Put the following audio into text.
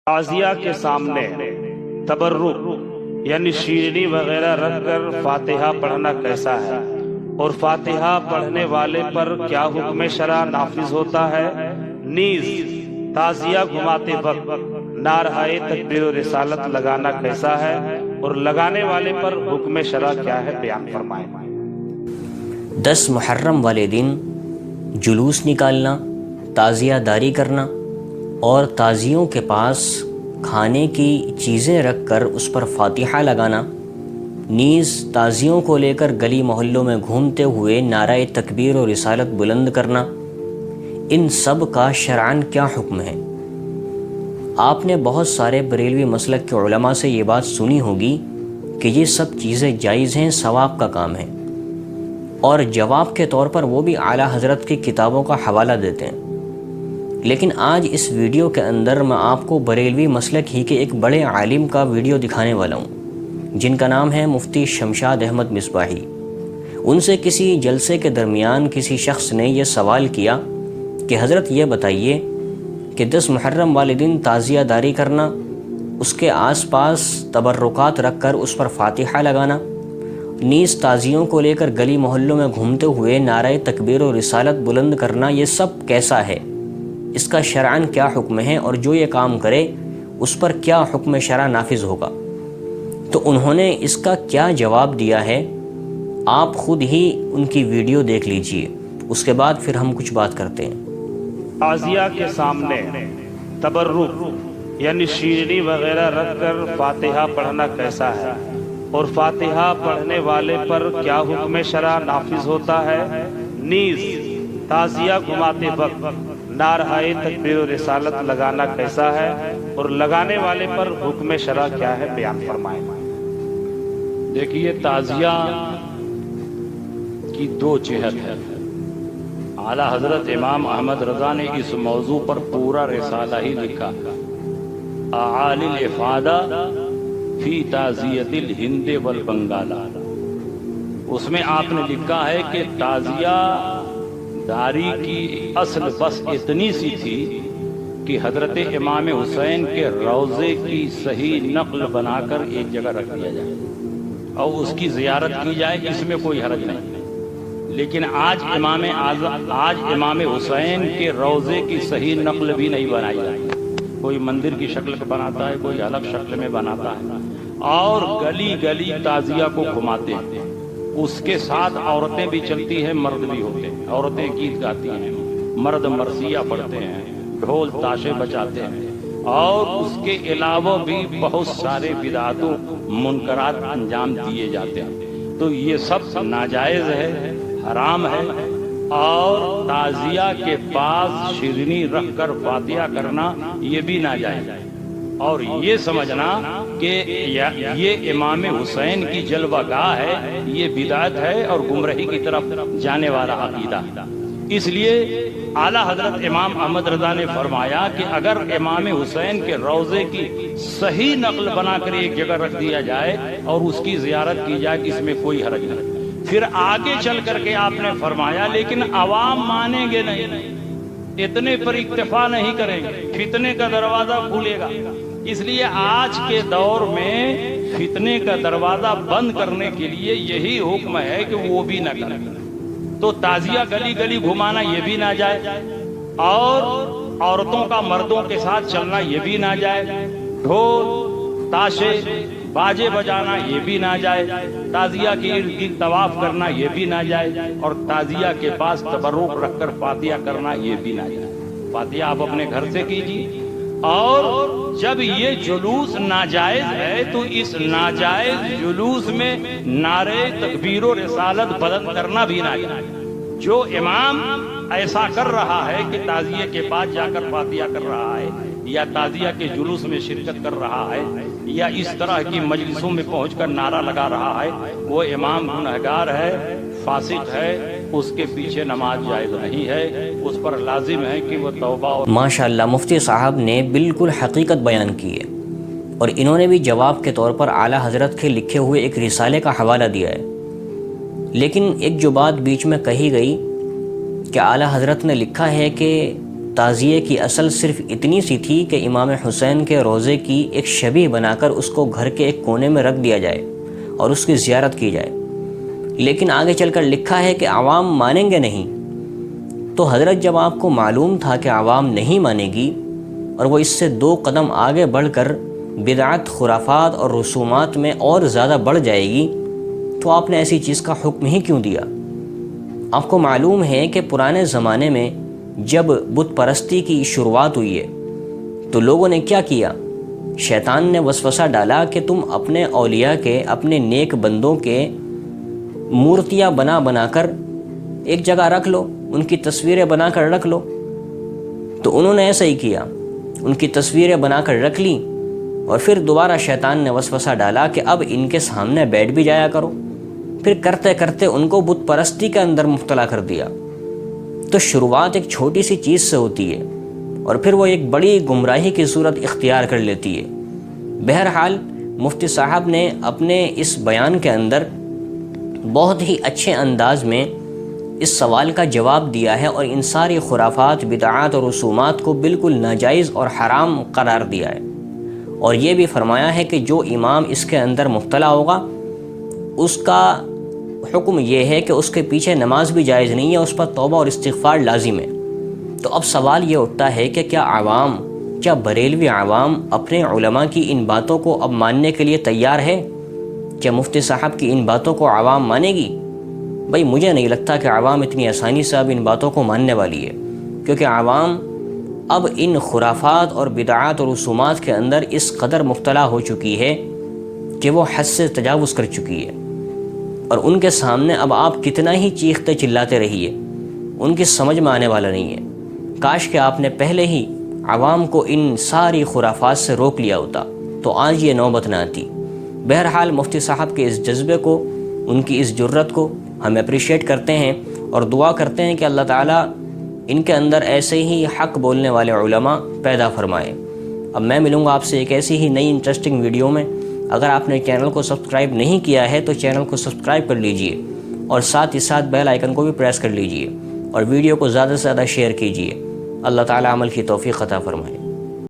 تعزیہ کے سامنے تبرک یعنی شیرینی وغیرہ رکھ کر فاتحہ پڑھنا کیسا ہے، اور فاتحہ پڑھنے والے پر کیا حکم شرع نافذ ہوتا ہے؟ نیز تعزیہ گھماتے وقت نعرۂ تکبیر و رسالت لگانا کیسا ہے، اور لگانے والے پر حکم شرع کیا ہے، بیان فرمائیں۔ 10 محرم والے دن جلوس نکالنا، تعزیہ داری کرنا اور تعزیوں کے پاس کھانے کی چیزیں رکھ کر اس پر فاتحہ لگانا، نیز تعزیوں کو لے کر گلی محلوں میں گھومتے ہوئے نعرہ تکبیر و رسالت بلند کرنا، ان سب کا شرعاً کیا حکم ہے؟ آپ نے بہت سارے بریلوی مسلک کے علماء سے یہ بات سنی ہوگی کہ یہ سب چیزیں جائز ہیں، ثواب کا کام ہے، اور جواب کے طور پر وہ بھی اعلیٰ حضرت کی کتابوں کا حوالہ دیتے ہیں۔ لیکن آج اس ویڈیو کے اندر میں آپ کو بریلوی مسلک ہی کے ایک بڑے عالم کا ویڈیو دکھانے والا ہوں، جن کا نام ہے مفتی شمشاد احمد مصباحی۔ ان سے کسی جلسے کے درمیان کسی شخص نے یہ سوال کیا کہ حضرت یہ بتائیے کہ 10 محرم والے دن تعزیہ داری کرنا، اس کے آس پاس تبرکات رکھ کر اس پر فاتحہ لگانا، نیز تعزیوں کو لے کر گلی محلوں میں گھومتے ہوئے نعرہ تکبیر و رسالت بلند کرنا، یہ سب کیسا ہے؟ اس کا شرعاً کیا حکم ہے، اور جو یہ کام کرے اس پر کیا حکم شرع نافذ ہوگا؟ تو انہوں نے اس کا کیا جواب دیا ہے، آپ خود ہی ان کی ویڈیو دیکھ لیجئے، اس کے بعد پھر ہم کچھ بات کرتے ہیں۔ تعزیہ کے سامنے تبرک یعنی شیرینی وغیرہ رکھ کر فاتحہ پڑھنا کیسا ہے، اور فاتحہ پڑھنے والے پر کیا حکم شرع نافذ ہوتا ہے؟ نیز تعزیہ گھماتے وقت نعرۂ تکبیر و رسالت لگانا کیسا ہے، اور لگانے والے پر حکم شرع کیا ہے، بیان فرمائیں۔ دیکھیے، تعزیہ کی 2 جہت ہے۔ اعلیٰ حضرت امام احمد رضا نے اس موضوع پر پورا رسالہ ہی لکھا، اعالی الافادہ فی تعزیت الہند والبنگالہ۔ اس میں آپ نے لکھا ہے کہ تعزیہ داری کی اصل بس اتنی سی تھی کہ حضرت امام حسین کے روضے کی صحیح نقل بنا کر ایک جگہ رکھ دیا جائے اور اس کی زیارت کی جائے، اس میں کوئی حرج نہیں۔ لیکن آج امام حسین کے روضے کی صحیح نقل بھی نہیں بنائی جاتی، کوئی مندر کی شکل بناتا ہے، کوئی الگ شکل میں بناتا ہے، اور گلی گلی تعزیہ کو گھماتے ہیں۔ اس کے ساتھ عورتیں بھی چلتی ہیں، مرد بھی ہوتے ہیں، عورتیں گیت گاتی ہیں، مرد مرثیہ پڑھتے ہیں، ڈھول تاشے بجاتے ہیں، اور اس کے علاوہ بھی بہت سارے بدعات و منکرات انجام دیے جاتے ہیں۔ تو یہ سب ناجائز ہے، حرام ہے، اور تعزیہ کے پاس شیرینی رکھ کر فاتحہ کرنا یہ بھی ناجائز ہے، اور یہ سمجھنا کہ یہ امام حسین کی جلوہ گاہ ہے، یہ بدعت ہے اور گمراہی کی طرف جانے والا عقیدہ۔ اس لیے اعلیٰ حضرت امام احمد رضا نے فرمایا کہ اگر امام حسین کے روضے کی صحیح نقل بنا کر ایک جگہ رکھ دیا جائے اور اس کی زیارت کی جائے، اس میں کوئی حرج نہیں۔ پھر آگے چل کر کے آپ نے فرمایا لیکن عوام مانیں گے نہیں، اتنے پر اکتفا نہیں کریں گے، فتنے کا دروازہ کھولے گا۔ اس لیے آج کے دور میں فتنے کا دروازہ بند کرنے کے لیے یہی حکم ہے کہ وہ بھی نہ کریں۔ تو تعزیہ گلی گلی گھمانا یہ بھی نہ جائے، اور عورتوں کا مردوں کے ساتھ چلنا یہ بھی نہ جائے، ڈھول تاشے باجے بجانا یہ بھی نہ جائے، تعزیہ کے ارد گرد طواف کرنا یہ بھی نہ جائے، اور تعزیہ کے پاس تبرک رکھ کر فاتحہ کرنا یہ بھی نہ جائے۔ فاتحہ آپ اپنے گھر سے کیجیے، اور جب یہ جلوس ناجائز ہے تو اس ناجائز جلوس میں نعرے تکبیر و رسالت بلند کرنا بھی ناجائز۔ جو امام ایسا کر رہا ہے کہ تعزیہ کے پاس جا کر فاتحہ کر رہا ہے، یا تعزیہ کے جلوس میں شرکت کر رہا ہے، یا اس طرح کی مجلسوں میں پہنچ کر نعرہ لگا رہا ہے، وہ امام گنہگار ہے، فاسق ہے، اس کے پیچھے نماز جائز نہیں ہے، اس پر لازم ہے کہ وہ توبہ۔ ماشاءاللہ، مفتی صاحب نے بالکل حقیقت بیان کی ہے، اور انہوں نے بھی جواب کے طور پر اعلیٰ حضرت کے لکھے ہوئے ایک رسالے کا حوالہ دیا ہے۔ لیکن ایک جو بات بیچ میں کہی گئی کہ اعلیٰ حضرت نے لکھا ہے کہ تعزیے کی اصل صرف اتنی سی تھی کہ امام حسین کے روضے کی ایک شبیہ بنا کر اس کو گھر کے ایک کونے میں رکھ دیا جائے اور اس کی زیارت کی جائے، لیکن آگے چل کر لکھا ہے کہ عوام مانیں گے نہیں۔ تو حضرت جب آپ کو معلوم تھا کہ عوام نہیں مانے گی اور وہ اس سے 2 قدم آگے بڑھ کر بدعت، خرافات اور رسومات میں اور زیادہ بڑھ جائے گی، تو آپ نے ایسی چیز کا حکم ہی کیوں دیا؟ آپ کو معلوم ہے کہ پرانے زمانے میں جب بت پرستی کی شروعات ہوئی ہے تو لوگوں نے کیا کیا؟ شیطان نے وسوسہ ڈالا کہ تم اپنے اولیاء کے، اپنے نیک بندوں کے مورتیاں بنا بنا کر ایک جگہ رکھ لو، ان کی تصویریں بنا کر رکھ لو۔ تو انہوں نے ایسا ہی کیا، ان کی تصویریں بنا کر رکھ لیں، اور پھر دوبارہ شیطان نے وسوسہ ڈالا کہ اب ان کے سامنے بیٹھ بھی جایا کرو۔ پھر کرتے کرتے ان کو بت پرستی کے اندر مبتلا کر دیا۔ تو شروعات ایک چھوٹی سی چیز سے ہوتی ہے اور پھر وہ ایک بڑی گمراہی کی صورت اختیار کر لیتی ہے۔ بہرحال مفتی صاحب نے اپنے اس بیان کے اندر بہت ہی اچھے انداز میں اس سوال کا جواب دیا ہے اور ان ساری خرافات، بدعات اور رسومات کو بالکل ناجائز اور حرام قرار دیا ہے، اور یہ بھی فرمایا ہے کہ جو امام اس کے اندر مبتلا ہوگا اس کا حکم یہ ہے کہ اس کے پیچھے نماز بھی جائز نہیں ہے، اس پر توبہ اور استغفار لازم ہے۔ تو اب سوال یہ اٹھتا ہے کہ کیا بریلوی عوام اپنے علماء کی ان باتوں کو اب ماننے کے لیے تیار ہے؟ کیا مفتی صاحب کی ان باتوں کو عوام مانے گی؟ بھائی مجھے نہیں لگتا کہ عوام اتنی آسانی سے اب ان باتوں کو ماننے والی ہے، کیونکہ عوام اب ان خرافات اور بدعات اور رسومات کے اندر اس قدر مبتلا ہو چکی ہے کہ وہ حد سے تجاوز کر چکی ہے، اور ان کے سامنے اب آپ کتنا ہی چیختے چلاتے رہیے، ان کی سمجھ میں آنے والا نہیں ہے۔ کاش کہ آپ نے پہلے ہی عوام کو ان ساری خرافات سے روک لیا ہوتا تو آج یہ نوبت نہ آتی۔ بہرحال مفتی صاحب کے اس جذبے کو، ان کی اس جرت کو ہم اپریشیٹ کرتے ہیں اور دعا کرتے ہیں کہ اللہ تعالیٰ ان کے اندر ایسے ہی حق بولنے والے علماء پیدا فرمائے۔ اب میں ملوں گا آپ سے ایک ایسی ہی نئی انٹرسٹنگ ویڈیو میں۔ اگر آپ نے چینل کو سبسکرائب نہیں کیا ہے تو چینل کو سبسکرائب کر لیجئے اور ساتھ ہی ساتھ بیل آئیکن کو بھی پریس کر لیجئے اور ویڈیو کو زیادہ سے زیادہ شیئر کیجئے۔ اللہ تعالیٰ عمل کی توفیق عطا فرمائے۔